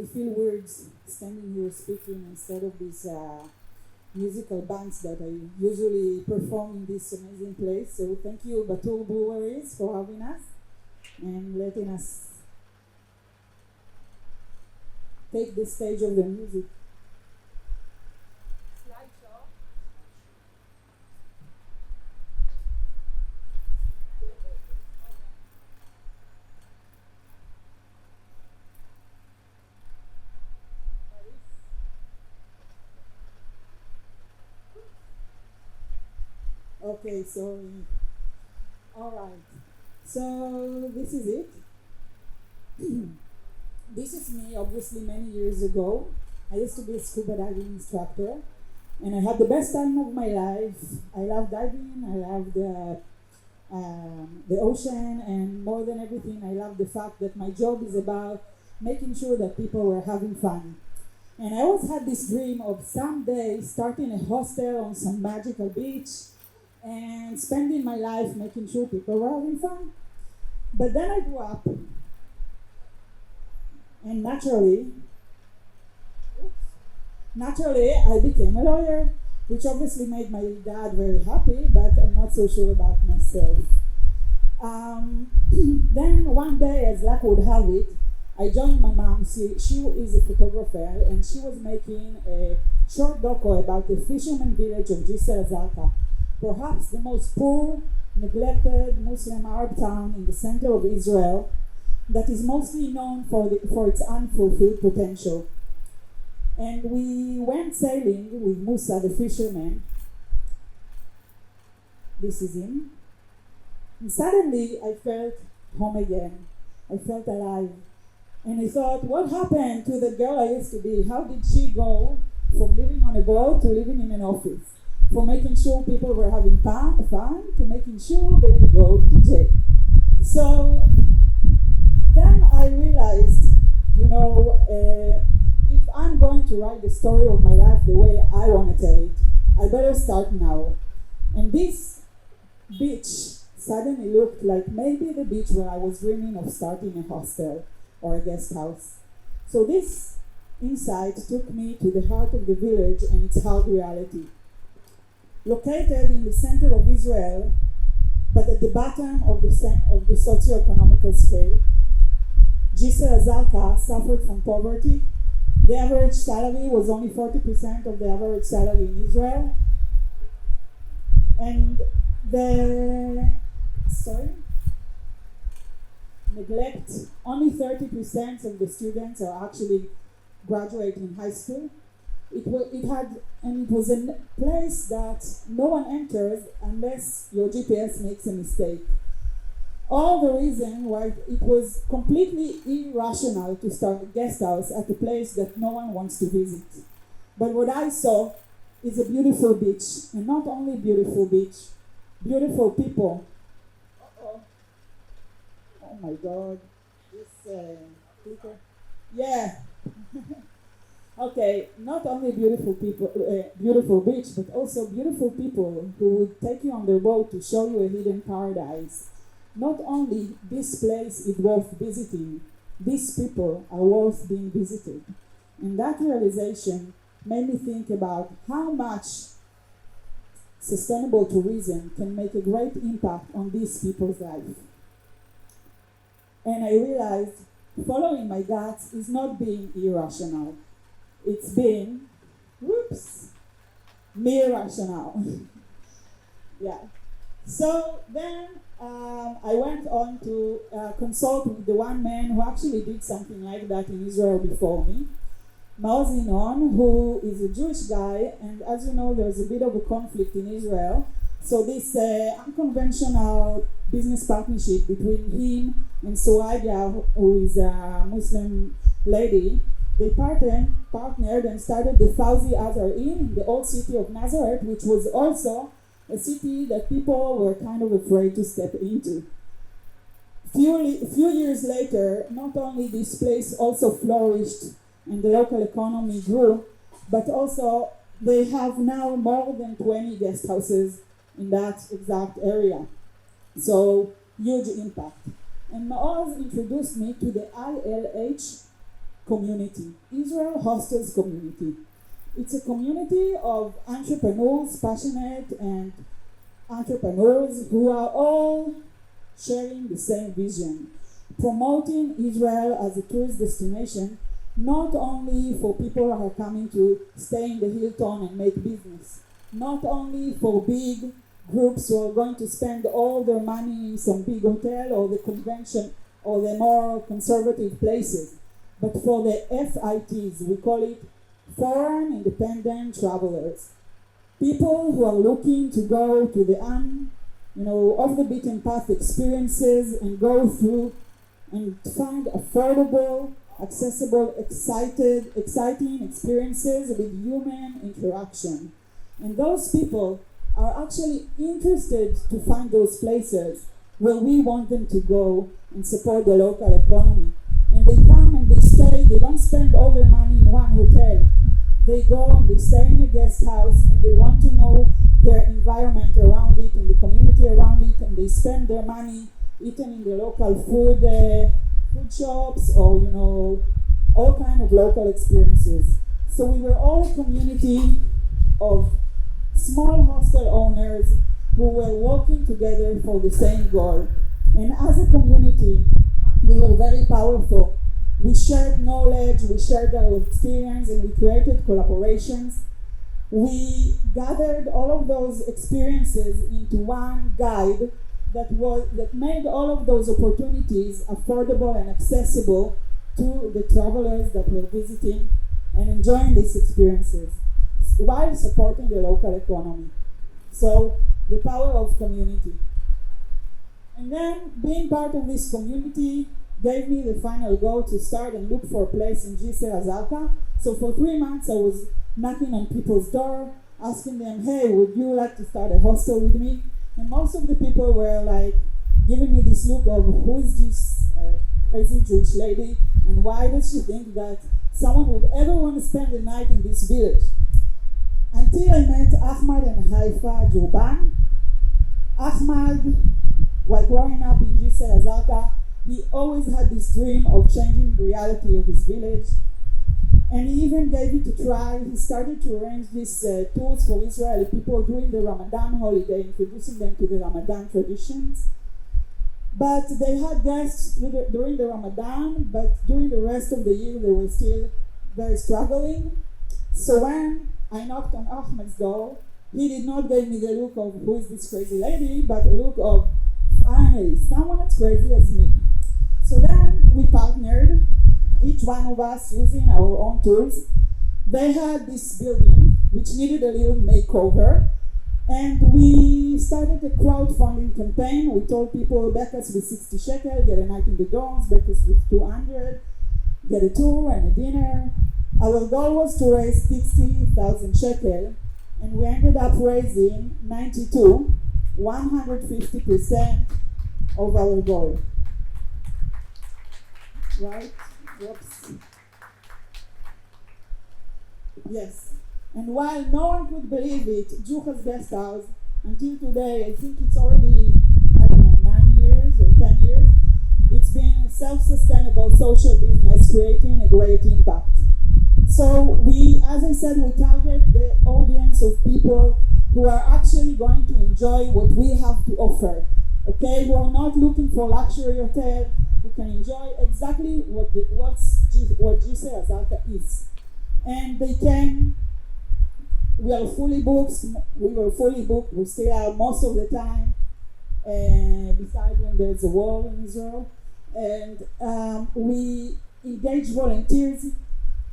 I feel weird standing here speaking instead of these musical bands that I usually perform in this amazing place. So thank you, Batur Breweries, for having us and letting us take the stage of the music. Okay, so all right. So this is it. This is me, obviously, many years ago. I used to be a scuba diving instructor, and I had the best time of my life. I love diving. I love the ocean, and more than everything, I love the fact that my job is about making sure that people were having fun. And I always had this dream of someday starting a hostel on some magical beach and spending my life making sure people were having fun. But then I grew up, and naturally I became a lawyer, which obviously made my dad very happy, but I'm not so sure about myself. Then one day, as luck would have it, I joined my mom. She is a photographer, and she was making a short doco about the fisherman village of Jisr Azalka, perhaps the most poor, neglected Muslim Arab town in the center of Israel that is mostly known for its unfulfilled potential. And we went sailing with Musa, the fisherman. This is him. And suddenly I felt home again. I felt alive. And I thought, what happened to the girl I used to be? How did she go from living on a boat to living in an office? From making sure people were having fun to making sure they would go to jail. So then I realized, if I'm going to write the story of my life the way I want to tell it, I better start now. And this beach suddenly looked like maybe the beach where I was dreaming of starting a hostel or a guest house. So this insight took me to the heart of the village and its hard reality. Located in the center of Israel, but at the bottom of the socio-economical scale, Jisr Azalka suffered from poverty. The average salary was only 40% of the average salary in Israel. And neglect, only 30% of the students are actually graduating high school. It was a place that no one enters unless your GPS makes a mistake. All the reason why it was completely irrational to start a guest house at a place that no one wants to visit. But what I saw is a beautiful beach, and not only beautiful beach, beautiful people. Oh my God, this clicker. Yeah. Okay, not only beautiful people, beautiful beach, but also beautiful people who would take you on their boat to show you a hidden paradise. Not only this place is worth visiting, these people are worth being visited. And that realization made me think about how much sustainable tourism can make a great impact on these people's life. And I realized following my guts is not being irrational. It's being, me-rational. Yeah. So then I went on to consult with the one man who actually did something like that in Israel before me, Maoz Inon, who is a Jewish guy, and as you know, there's a bit of a conflict in Israel. So this unconventional business partnership between him and Soraya, who is a Muslim lady, they partnered and started the Fauzi Azar Inn in the old city of Nazareth, which was also a city that people were kind of afraid to step into. Few years later, not only this place also flourished and the local economy grew, but also they have now more than 20 guest houses in that exact area. So huge impact. And Maoz introduced me to the ILH community, Israel Hostels Community. It's a community of entrepreneurs, passionate and entrepreneurs who are all sharing the same vision, promoting Israel as a tourist destination, not only for people who are coming to stay in the Hilton and make business, not only for big groups who are going to spend all their money in some big hotel or the convention or the more conservative places, but for the FITs, we call it foreign independent travelers. People who are looking to go to the off the beaten path experiences and go through and find affordable, accessible, exciting experiences with human interaction. And those people are actually interested to find those places where we want them to go and support the local economy. And they come and they stay, they don't spend all their money in one hotel. They go and they stay in a guest house and they want to know their environment around it and the community around it, and they spend their money eating in the local food shops or all kind of local experiences. So we were all a community of small hostel owners who were working together for the same goal. And as a community, we were very powerful. We shared knowledge, we shared our experience, and we created collaborations. We gathered all of those experiences into one guide that made all of those opportunities affordable and accessible to the travelers that were visiting and enjoying these experiences while supporting the local economy. So the power of community. And then being part of this community gave me the final go to start and look for a place in Jisr Azalka. So for 3 months I was knocking on people's door, asking them, hey, would you like to start a hostel with me? And most of the people were like giving me this look of who is this crazy Jewish lady and why does she think that someone would ever want to spend the night in this village? Until I met Ahmad and Haifa Jurban. Ahmad, while growing up in Jisr Azalka, he always had this dream of changing the reality of his village. And he even gave it a try. He started to arrange these tours for Israeli people during the Ramadan holiday, introducing them to the Ramadan traditions. But they had guests during the Ramadan, but during the rest of the year they were still very struggling. So when I knocked on Ahmed's door, he did not give me the look of who is this crazy lady, but a look of finally someone as crazy as me. So then we partnered, each one of us using our own tools. They had this building which needed a little makeover, and we started a crowdfunding campaign. We told people back us with 60 shekel, get a night in the dorms, back us with 200, get a tour and a dinner. Our goal was to raise 60,000 shekel, and we ended up raising 92, 150% of our goal. Right? Whoops. Yes. And while no one could believe it, Jucha's Guest House, until today, I think it's already, 9 years or 10 years, it's been a self-sustainable social business creating a great impact. So we, as I said, we target the audience of people who are actually going to enjoy what we have to offer. Okay, who are not looking for luxury hotel, who can enjoy exactly what Jisr Azalka is. And they can, we were fully booked, we still are most of the time, besides when there's a war in Israel. And we engage volunteers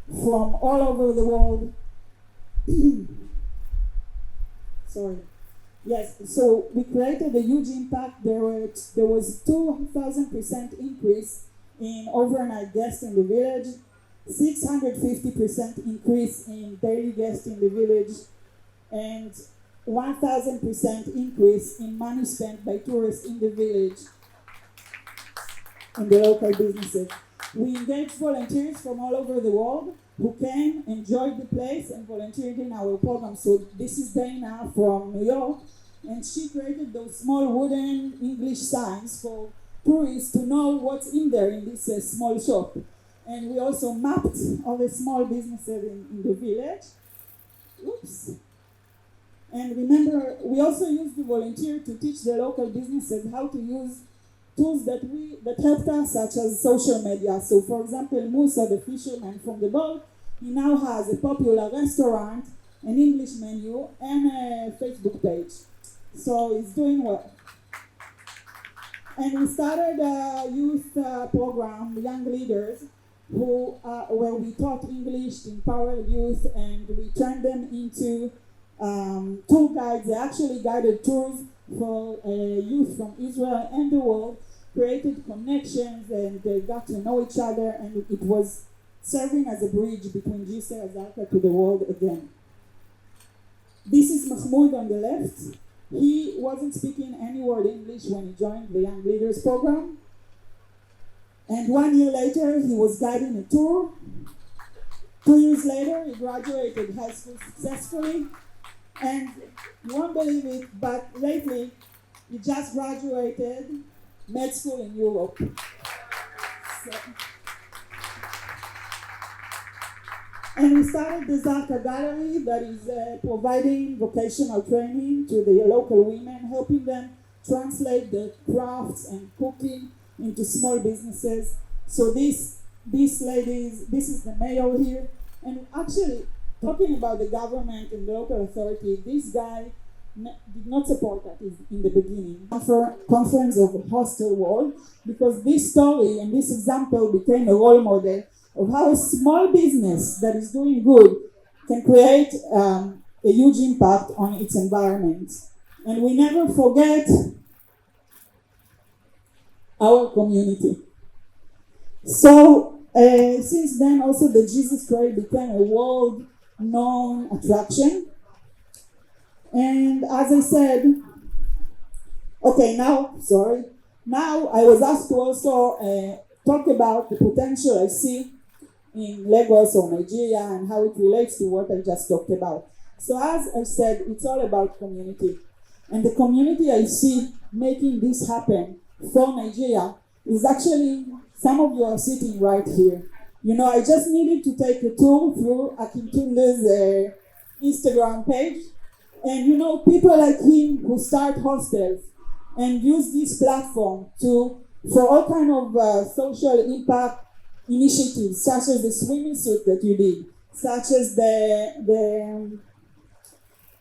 from all over the world. Sorry. Yes, so we created a huge impact. There was 2,000% increase in overnight guests in the village, 650% increase in daily guests in the village, and 1,000% increase in money spent by tourists in the village and the local businesses. We engaged volunteers from all over the world who came, enjoyed the place, and volunteered in our program. So this is Dana from New York, and she created those small wooden English signs for tourists to know what's in there in this small shop. And we also mapped all the small businesses in the village. Oops. And remember, we also used the volunteer to teach the local businesses how to use tools that helped us, such as social media. So, for example, Musa, the fisherman from the boat, he now has a popular restaurant, an English menu, and a Facebook page. So he's doing well. And we started a youth program, Young Leaders, where we taught English to empower youth, and we turned them into tour guides. They actually guided tours for youth from Israel and the world, created connections, and they got to know each other, and it was serving as a bridge between Jisr Azalka to the world again. This is Mahmoud on the left. He wasn't speaking any word English when he joined the Young Leaders program. And 1 year later, he was guiding a tour. 2 years later, he graduated high school successfully. And you won't believe it, but lately, he just graduated med school in Europe. So, and we started the Zalka Gallery that is providing vocational training to the local women, helping them translate their crafts and cooking into small businesses. So these ladies, this is the mayor here, and actually talking about the government and the local authority, this guy did not support that in the beginning. Conference of Hostel World, because this story and this example became a role model of how a small business that is doing good can create a huge impact on its environment. And we never forget our community. So since then also the Jesus Trail became a world-known attraction. And as I said, now I was asked to also talk about the potential I see in Lagos or Nigeria and how it relates to what I just talked about. So as I said, it's all about community. And the community I see making this happen for Nigeria is actually, some of you are sitting right here. You know, I just needed to take a tour through Akintunde's Instagram page. And you know, people like him who start hostels and use this platform for all kind of social impact initiatives, such as the swimming suit that you did, such as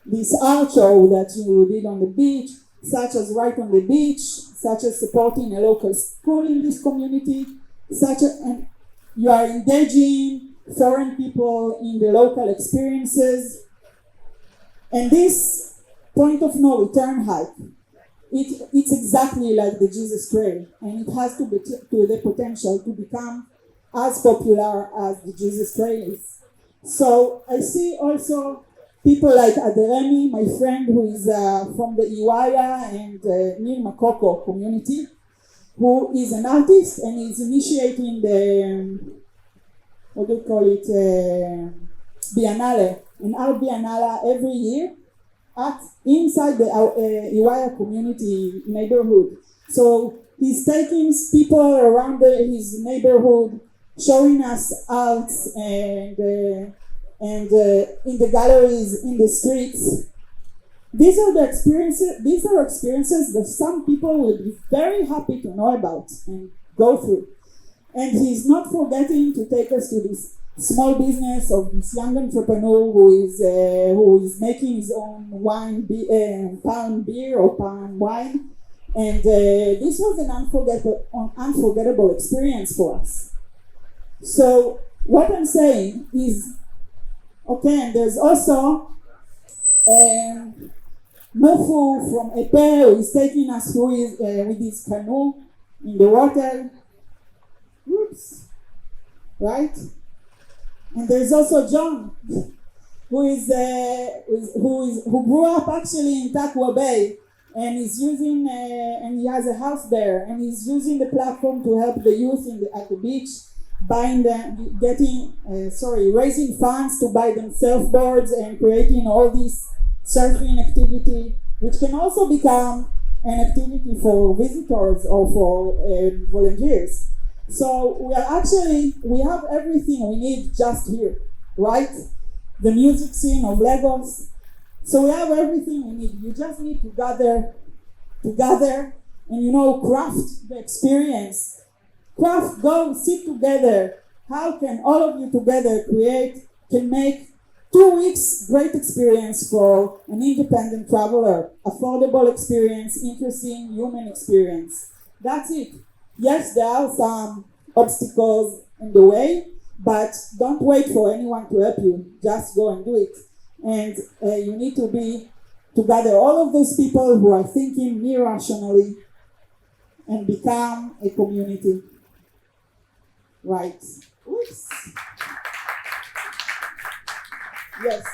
this art show that you did on the beach, such as Right on the Beach, such as supporting a local school in this community, and you are engaging foreign people in the local experiences. And this point of no return hike, it's exactly like the Jesus Trail, and it has to the potential to become as popular as the Jesus Trail is. So I see also people like Aderemi, my friend who is from the Iwaya and Nir Makoko community, who is an artist and is initiating the, Biennale, an art Biennale every year inside the Iwaya community neighborhood. So he's taking people around his neighborhood, showing us art and in the galleries, in the streets. These are experiences that some people will be very happy to know about and go through. And he's not forgetting to take us to this small business of this young entrepreneur who is making his own pound beer or pound wine. And this was an unforgettable experience for us. So what I'm saying is, and there's also Mofu from Epe, who is taking us through with his canoe in the water. Oops. Right? And there's also John, who grew up actually in Takwa Bay, and is using and he has a house there, and he's using the platform to help the youth at the beach, raising funds to buy them surfboards and creating all this surfing activity, which can also become an activity for visitors or for volunteers. So we have everything we need just here, right? The music scene of Lagos. So we have everything we need. You just need to gather and craft the experience. Go sit together. How can all of you together can make 2 weeks great experience for an independent traveler, affordable experience, interesting human experience. That's it. Yes, there are some obstacles in the way, but don't wait for anyone to help you. Just go and do it. And you need to gather all of those people who are thinking irrationally and become a community. Right. Oops. Yes.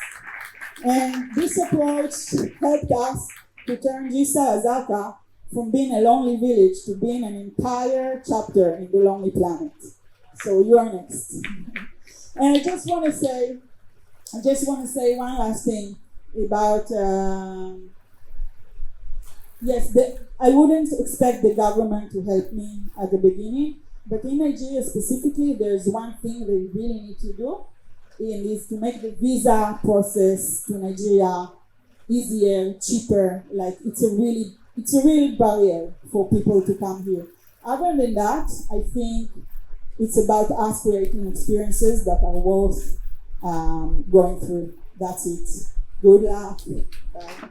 And this approach helped us to turn Jisr Azaka from being a lonely village to being an entire chapter in the Lonely Planet. So you are next. And I just want to say one last thing about I wouldn't expect the government to help me at the beginning, but in Nigeria specifically, there's one thing they really need to do, and is to make the visa process to Nigeria easier, cheaper. Like it's a real barrier for people to come here. Other than that, I think it's about us creating experiences that are worth going through. That's it. Good luck. Bye.